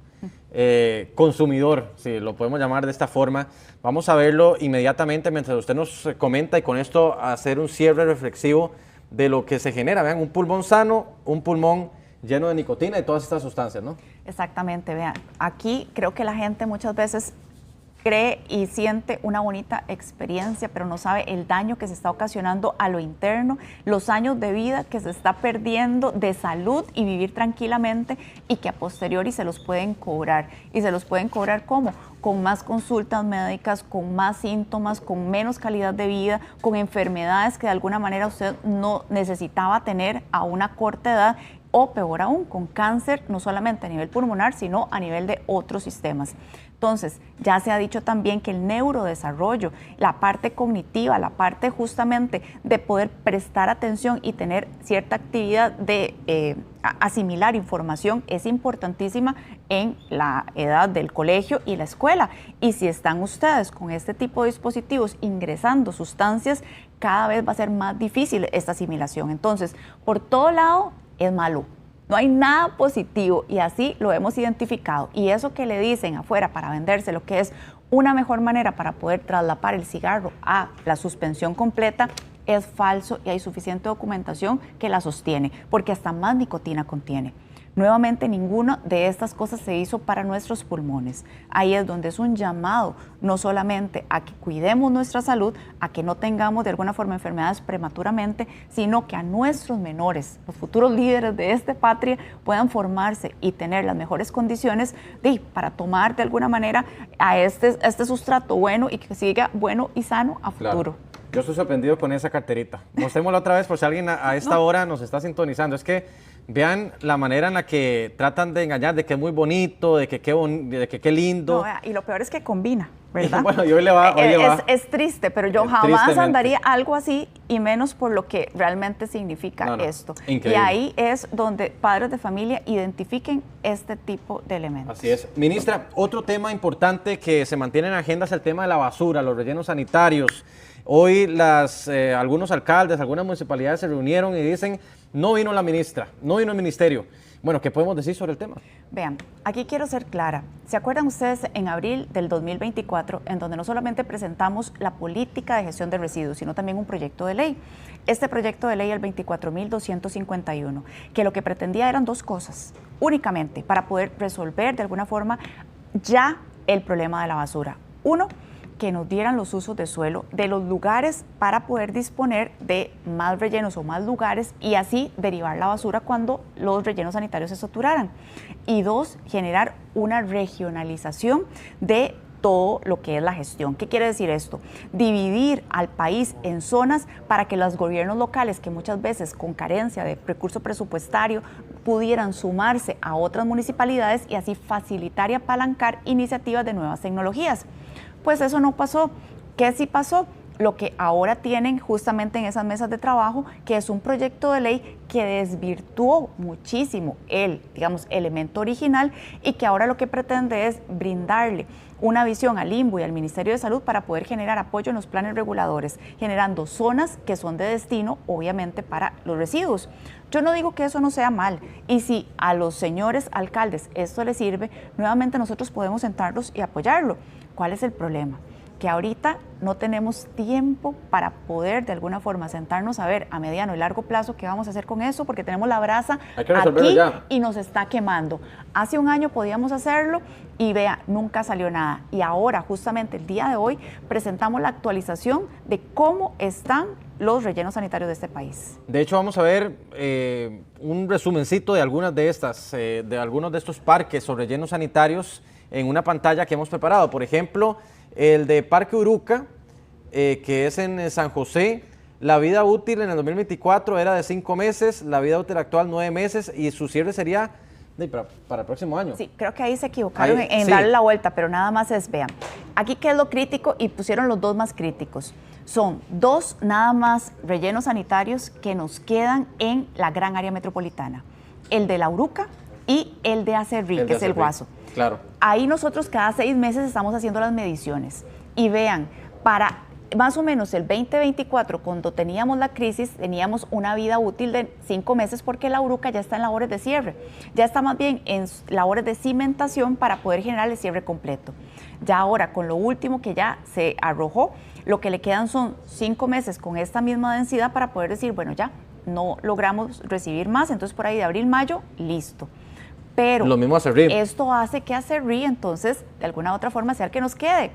consumidor, si lo podemos llamar de esta forma. Vamos a verlo inmediatamente mientras usted nos comenta, y con esto hacer un cierre reflexivo de lo que se genera. Vean, un pulmón sano, un pulmón lleno de nicotina y todas estas sustancias, ¿no? Exactamente, vean, aquí creo que la gente muchas veces cree y siente una bonita experiencia, pero no sabe el daño que se está ocasionando a lo interno, los años de vida que se está perdiendo de salud y vivir tranquilamente, y que a posteriori se los pueden cobrar. ¿Y se los pueden cobrar cómo? Con más consultas médicas, con más síntomas, con menos calidad de vida, con enfermedades que de alguna manera usted no necesitaba tener a una corta edad, o peor aún, con cáncer, no solamente a nivel pulmonar, sino a nivel de otros sistemas. Entonces, ya se ha dicho también que el neurodesarrollo, la parte cognitiva, la parte justamente de poder prestar atención y tener cierta actividad de asimilar información, es importantísima en la edad del colegio y la escuela. Y si están ustedes con este tipo de dispositivos ingresando sustancias, cada vez va a ser más difícil esta asimilación. Entonces, por todo lado es malo. No hay nada positivo, y así lo hemos identificado. Y eso que le dicen afuera para venderse lo que es una mejor manera para poder traslapar el cigarro a la suspensión completa es falso, y hay suficiente documentación que la sostiene, porque hasta más nicotina contiene. Nuevamente, ninguna de estas cosas se hizo para nuestros pulmones. Ahí es donde es un llamado, no solamente a que cuidemos nuestra salud, a que no tengamos de alguna forma enfermedades prematuramente, sino que a nuestros menores, los futuros líderes de esta patria, puedan formarse y tener las mejores condiciones para tomar de alguna manera a este sustrato bueno, y que siga bueno y sano a futuro. Claro. Yo estoy sorprendido con esa carterita. Mostrémosla otra vez por si alguien a esta hora nos está sintonizando. Es que vean la manera en la que tratan de engañar, de que es muy bonito, de que qué lindo. No, y lo peor es que combina, ¿verdad? Bueno, y hoy le va. Es triste, pero yo jamás andaría algo así, y menos por lo que realmente significa esto. Increíble. Y ahí es donde padres de familia identifiquen este tipo de elementos. Así es. Ministra, otro tema importante que se mantiene en agenda es el tema de la basura, los rellenos sanitarios. Hoy algunos alcaldes, algunas municipalidades se reunieron y dicen, no vino la ministra, no vino el ministerio. Bueno, ¿qué podemos decir sobre el tema? Vean, aquí quiero ser clara. ¿Se acuerdan ustedes en abril del 2024, en donde no solamente presentamos la política de gestión de residuos, sino también un proyecto de ley? Este proyecto de ley, el 24.251, que lo que pretendía eran dos cosas, únicamente para poder resolver de alguna forma ya el problema de la basura. Uno, que nos dieran los usos de suelo de los lugares para poder disponer de más rellenos o más lugares y así derivar la basura cuando los rellenos sanitarios se saturaran. Y dos, generar una regionalización de todo lo que es la gestión. ¿Qué quiere decir esto? Dividir al país en zonas para que los gobiernos locales, que muchas veces con carencia de recurso presupuestario, pudieran sumarse a otras municipalidades y así facilitar y apalancar iniciativas de nuevas tecnologías. Pues eso no pasó. ¿Qué sí pasó? Lo que ahora tienen justamente en esas mesas de trabajo, que es un proyecto de ley que desvirtuó muchísimo el, digamos, elemento original y que ahora lo que pretende es brindarle una visión al INVU y al Ministerio de Salud para poder generar apoyo en los planes reguladores, generando zonas que son de destino, obviamente, para los residuos. Yo no digo que eso no sea mal, y si a los señores alcaldes esto les sirve, nuevamente nosotros podemos sentarlos y apoyarlo. ¿Cuál es el problema? Que ahorita no tenemos tiempo para poder de alguna forma sentarnos a ver a mediano y largo plazo qué vamos a hacer con eso, porque tenemos la brasa aquí ya y nos está quemando. Hace un año podíamos hacerlo y vea, nunca salió nada. Y ahora, justamente el día de hoy, presentamos la actualización de cómo están los rellenos sanitarios de este país. De hecho, vamos a ver un resumencito de algunas de estas, de algunos de estos parques o rellenos sanitarios en una pantalla que hemos preparado. Por ejemplo, el de Parque Uruca, que es en San José. La vida útil en el 2024 era de 5 meses, la vida útil actual 9 meses y su cierre sería para el próximo año. Sí, creo que ahí se equivocaron en darle la vuelta, pero nada más es, vean, aquí qué es lo crítico y pusieron los dos más críticos. Son 2 nada más rellenos sanitarios que nos quedan en la gran área metropolitana. El de La Uruca y el de Acerrí, que es el Guaso. Claro. Ahí nosotros cada 6 meses estamos haciendo las mediciones y vean, para más o menos el 2024, cuando teníamos la crisis, teníamos una vida útil de 5 meses porque La Uruca ya está en labores de cierre, ya está más bien en labores de cimentación para poder generar el cierre completo. Ya ahora, con lo último que ya se arrojó, lo que le quedan son 5 meses con esta misma densidad para poder decir, bueno, ya no logramos recibir más, entonces por ahí de abril, mayo, listo. Pero lo mismo Acerrí. Esto hace que Acerrí, entonces, de alguna u otra forma, sea el que nos quede.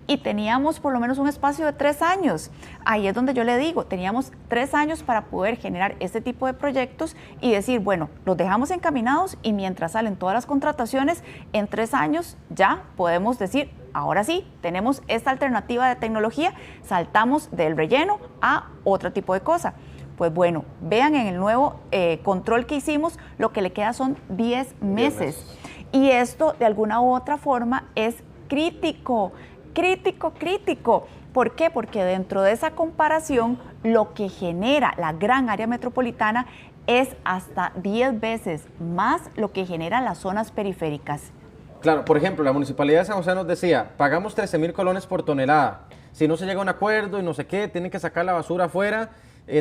Y teníamos por lo menos un espacio de 3 años. Ahí es donde yo le digo, teníamos 3 años para poder generar este tipo de proyectos y decir, bueno, los dejamos encaminados y mientras salen todas las contrataciones, en 3 años ya podemos decir, ahora sí, tenemos esta alternativa de tecnología, saltamos del relleno a otro tipo de cosa. Pues bueno, vean en el nuevo control que hicimos, lo que le queda son 10 meses. Y esto de alguna u otra forma es crítico, crítico, crítico. ¿Por qué? Porque dentro de esa comparación, lo que genera la gran área metropolitana es hasta 10 veces más lo que generan las zonas periféricas. Claro, por ejemplo, la Municipalidad de San José nos decía, pagamos 13.000 colones por tonelada. Si no se llega a un acuerdo y no sé qué, tienen que sacar la basura afuera,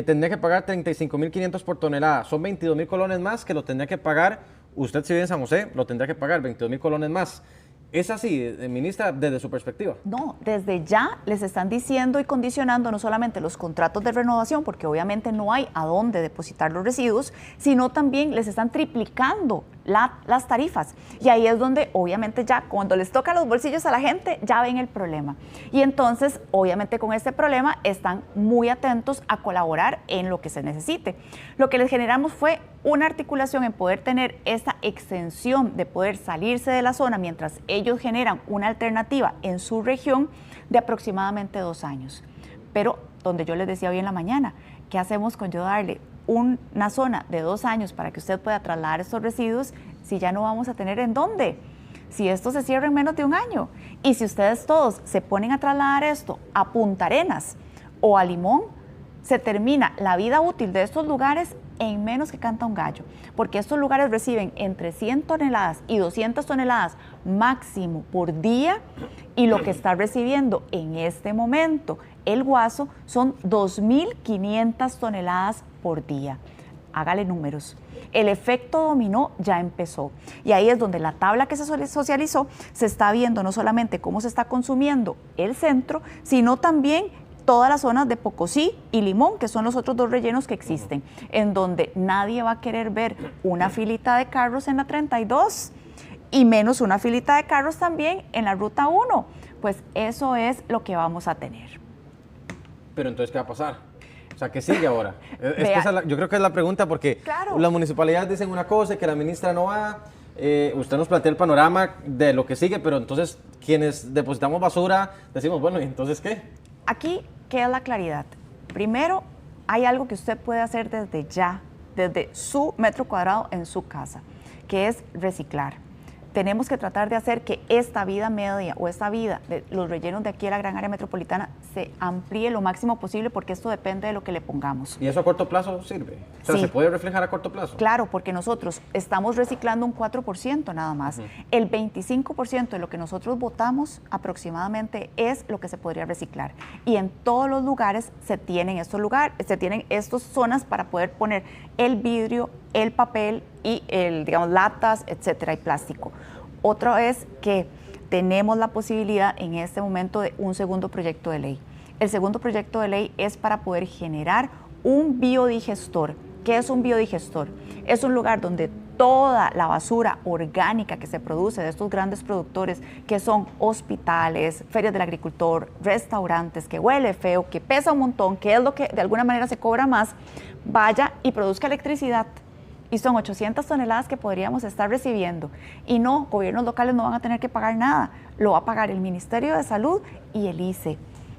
tendría que pagar 35.500 por tonelada. Son 22.000 colones más que lo tendría que pagar. Usted, si vive en San José, lo tendría que pagar 22.000 colones más. ¿Es así, ministra, desde su perspectiva? No, desde ya les están diciendo y condicionando no solamente los contratos de renovación, porque obviamente no hay a dónde depositar los residuos, sino también les están triplicando las tarifas. Y ahí es donde obviamente ya cuando les toca los bolsillos a la gente, ya ven el problema. Y entonces, obviamente con este problema, están muy atentos a colaborar en lo que se necesite. Lo que les generamos fue una articulación en poder tener esa extensión de poder salirse de la zona mientras ellos generan una alternativa en su región de aproximadamente 2 años. Pero donde yo les decía hoy en la mañana, ¿qué hacemos con yo darle una zona de 2 años para que usted pueda trasladar estos residuos si ya no vamos a tener en dónde? Si esto se cierra en menos de 1 año y si ustedes todos se ponen a trasladar esto a Punta Arenas o a Limón, se termina la vida útil de estos lugares en menos que canta un gallo, porque estos lugares reciben entre 100 toneladas y 200 toneladas máximo por día y lo que está recibiendo en este momento el Guaso son 2.500 toneladas por día. hágale números. El efecto dominó ya empezó. Y ahí es donde la tabla que se socializó se está viendo no solamente cómo se está consumiendo el centro, sino también todas las zonas de Pocosí y Limón, que son los otros 2 rellenos que existen, en donde nadie va a querer ver una filita de carros en la 32 y menos una filita de carros también en la ruta 1. Pues eso es lo que vamos a tener. Pero entonces, ¿qué va a pasar? O sea, ¿qué sigue ahora? Yo creo que es la pregunta, porque claro, las municipalidades dicen una cosa y que la ministra no va. Usted nos plantea el panorama de lo que sigue, pero entonces quienes depositamos basura decimos, bueno, ¿y entonces qué? Aquí queda la claridad. Primero, hay algo que usted puede hacer desde ya, desde su metro cuadrado en su casa, que es reciclar. Tenemos que tratar de hacer que esta vida media o esta vida de los rellenos de aquí a la gran área metropolitana se amplíe lo máximo posible, porque esto depende de lo que le pongamos. ¿Y eso a corto plazo sirve? O sea, Sí. ¿se puede reflejar a corto plazo? Claro, porque nosotros estamos reciclando un 4% nada más. El 25% de lo que nosotros votamos aproximadamente es lo que se podría reciclar. Y en todos los lugares se tienen estas zonas para poder poner el vidrio, el papel y latas, etcétera, y plástico. Otra es que tenemos la posibilidad en este momento de un segundo proyecto de ley. El segundo proyecto de ley es para poder generar un biodigestor. ¿Qué es un biodigestor? Es un lugar donde toda la basura orgánica que se produce de estos grandes productores, que son hospitales, ferias del agricultor, restaurantes, que huele feo, que pesa un montón, que es lo que de alguna manera se cobra más, vaya y produzca electricidad. Y son 800 toneladas que podríamos estar recibiendo. Y no, gobiernos locales no van a tener que pagar nada. Lo va a pagar el Ministerio de Salud y el ICE.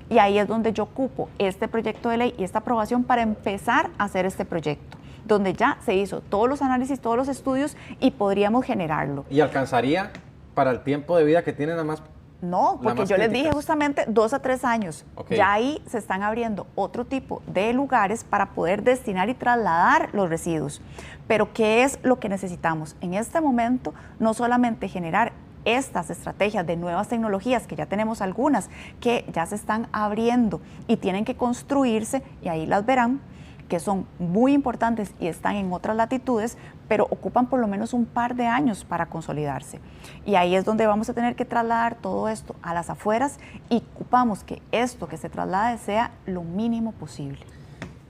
Y ahí es donde yo ocupo este proyecto de ley y esta aprobación para empezar a hacer este proyecto, donde ya se hizo todos los análisis, todos los estudios y podríamos generarlo. ¿Y alcanzaría para el tiempo de vida que tiene nada más? No, porque yo les dije justamente 2 a 3 años. Okay. Ya ahí se están abriendo otro tipo de lugares para poder destinar y trasladar los residuos. Pero ¿qué es lo que necesitamos? En este momento, no solamente generar estas estrategias de nuevas tecnologías, que ya tenemos algunas, que ya se están abriendo y tienen que construirse, y ahí las verán, que son muy importantes y están en otras latitudes, pero ocupan por lo menos un par de años para consolidarse. Y ahí es donde vamos a tener que trasladar todo esto a las afueras y ocupamos que esto que se traslade sea lo mínimo posible.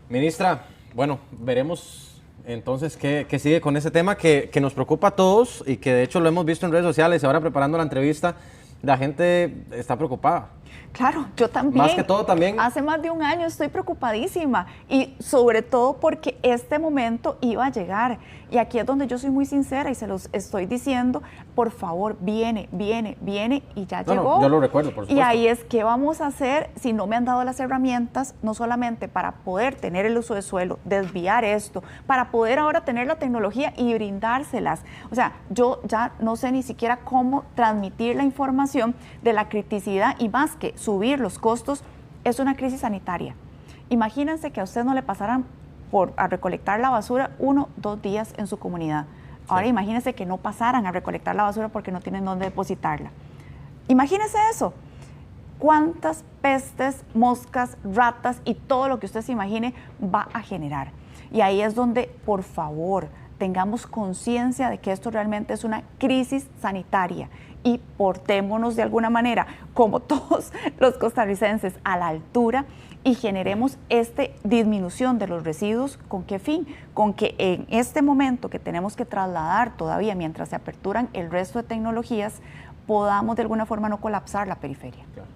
Ministra, bueno, veremos entonces qué sigue con ese tema que nos preocupa a todos y que de hecho lo hemos visto en redes sociales y ahora preparando la entrevista, la gente está preocupada. Claro, yo también. Más que todo también. Hace más de un año estoy preocupadísima y sobre todo porque este momento iba a llegar. Y aquí es donde yo soy muy sincera y se los estoy diciendo, por favor, viene y ya llegó. No, yo lo recuerdo, por supuesto. Y ahí es, ¿qué vamos a hacer si no me han dado las herramientas, no solamente para poder tener el uso de suelo, desviar esto, para poder ahora tener la tecnología y brindárselas? O sea, yo ya no sé ni siquiera cómo transmitir la información de la criticidad y más que subir los costos, es una crisis sanitaria. Imagínense que a usted no le pasaran a recolectar la basura 1 o 2 días en su comunidad. Ahora imagínense que no pasaran a recolectar la basura porque no tienen dónde depositarla. Imagínense eso. ¿Cuántas pestes, moscas, ratas y todo lo que usted se imagine va a generar? Y ahí es donde, por favor, tengamos conciencia de que esto realmente es una crisis sanitaria y portémonos de alguna manera, como todos los costarricenses, a la altura y generemos esta disminución de los residuos. ¿Con qué fin? Con que en este momento que tenemos que trasladar todavía mientras se aperturan el resto de tecnologías, podamos de alguna forma no colapsar la periferia. Claro.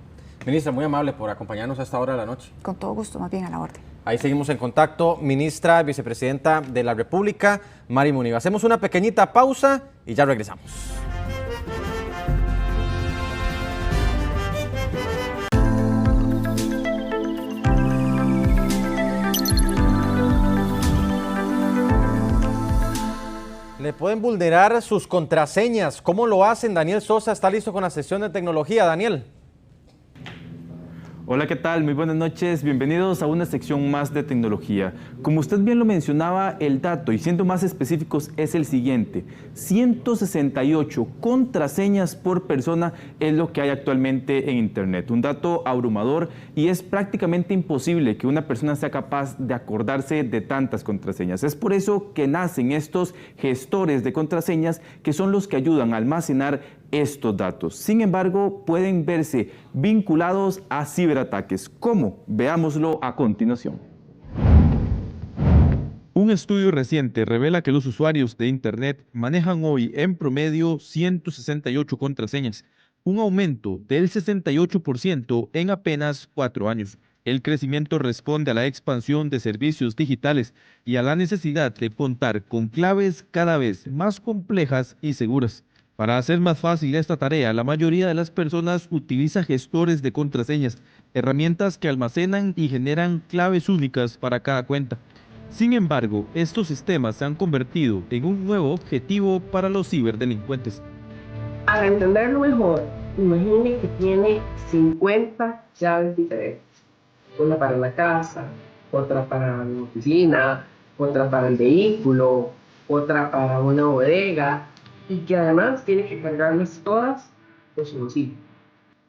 Ministra, muy amable por acompañarnos a esta hora de la noche. Con todo gusto, más bien a la orden. Ahí seguimos en contacto. Ministra, vicepresidenta de la República, Mari Muniva. Hacemos una pequeñita pausa y ya regresamos. Le pueden vulnerar sus contraseñas. ¿Cómo lo hacen? Daniel Sosa está listo con la sesión de tecnología. Daniel. Hola, ¿qué tal? Muy buenas noches. Bienvenidos a una sección más de tecnología. Como usted bien lo mencionaba, el dato, y siendo más específicos, es el siguiente. 168 contraseñas por persona es lo que hay actualmente en Internet. Un dato abrumador y es prácticamente imposible que una persona sea capaz de acordarse de tantas contraseñas. Es por eso que nacen estos gestores de contraseñas que son los que ayudan a almacenar estos datos. Sin embargo, pueden verse vinculados a ciberataques. ¿Cómo? Veámoslo a continuación. Un estudio reciente revela que los usuarios de Internet manejan hoy en promedio 168 contraseñas, un aumento del 68% en apenas 4 años. El crecimiento responde a la expansión de servicios digitales y a la necesidad de contar con claves cada vez más complejas y seguras. Para hacer más fácil esta tarea, la mayoría de las personas utiliza gestores de contraseñas, herramientas que almacenan y generan claves únicas para cada cuenta. Sin embargo, estos sistemas se han convertido en un nuevo objetivo para los ciberdelincuentes. Para entenderlo mejor, imagine que tiene 50 llaves diferentes. Una para la casa, otra para la oficina, otra para el vehículo, otra para una bodega, y que además tiene que cargarlas todas por su bolsillo.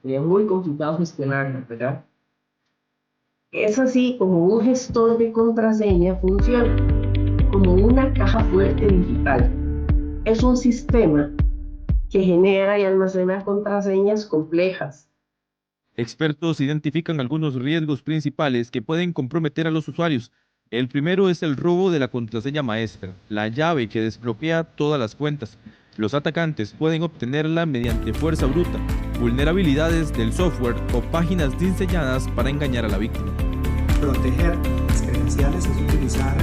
Es muy complicado gestionarlas, ¿verdad? Es así como un gestor de contraseña funciona, como una caja fuerte digital. Es un sistema que genera y almacena contraseñas complejas. Expertos identifican algunos riesgos principales que pueden comprometer a los usuarios. El primero es el robo de la contraseña maestra, la llave que desbloquea todas las cuentas. Los atacantes pueden obtenerla mediante fuerza bruta, vulnerabilidades del software o páginas diseñadas para engañar a la víctima. Proteger las credenciales es utilizar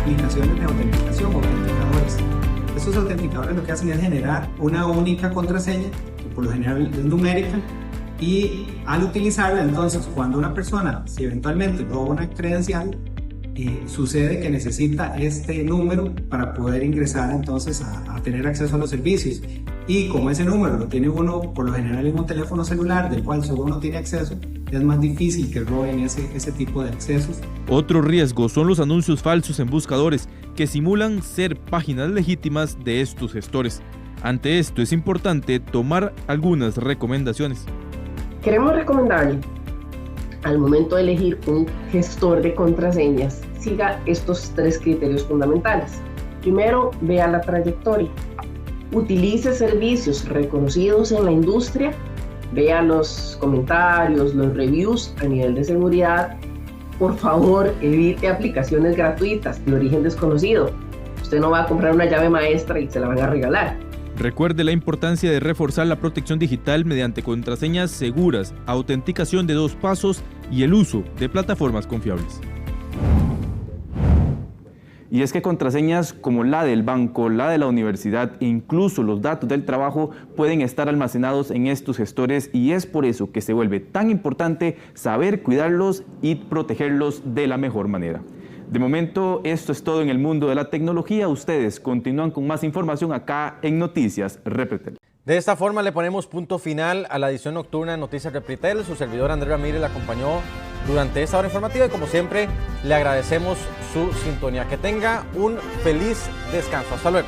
aplicaciones de autenticación o autenticadores. Estos autenticadores lo que hacen es generar una única contraseña, que por lo general es numérica, y al utilizarla, entonces, cuando una persona, si eventualmente roba una credencial, sucede que necesita este número para poder ingresar entonces a tener acceso a los servicios, y como ese número lo tiene uno por lo general en un teléfono celular del cual solo uno tiene acceso, es más difícil que roben ese tipo de accesos. Otro riesgo son los anuncios falsos en buscadores que simulan ser páginas legítimas de estos gestores. Ante esto es importante tomar algunas recomendaciones. Queremos recomendarle, al momento de elegir un gestor de contraseñas, siga estos 3 criterios fundamentales. Primero, vea la trayectoria. Utilice servicios reconocidos en la industria, vea los comentarios, los reviews a nivel de seguridad. Por favor, evite aplicaciones gratuitas de origen desconocido. Usted no va a comprar una llave maestra y se la van a regalar. Recuerde la importancia de reforzar la protección digital mediante contraseñas seguras, autenticación de 2 pasos y el uso de plataformas confiables. Y es que contraseñas como la del banco, la de la universidad e incluso los datos del trabajo pueden estar almacenados en estos gestores, y es por eso que se vuelve tan importante saber cuidarlos y protegerlos de la mejor manera. De momento, esto es todo en el mundo de la tecnología. Ustedes continúan con más información acá en Noticias Repretel. De esta forma le ponemos punto final a la edición nocturna de Noticias Repretel. Su servidor Andrés Ramírez la acompañó durante esta hora informativa y como siempre le agradecemos su sintonía. Que tenga un feliz descanso. Hasta luego.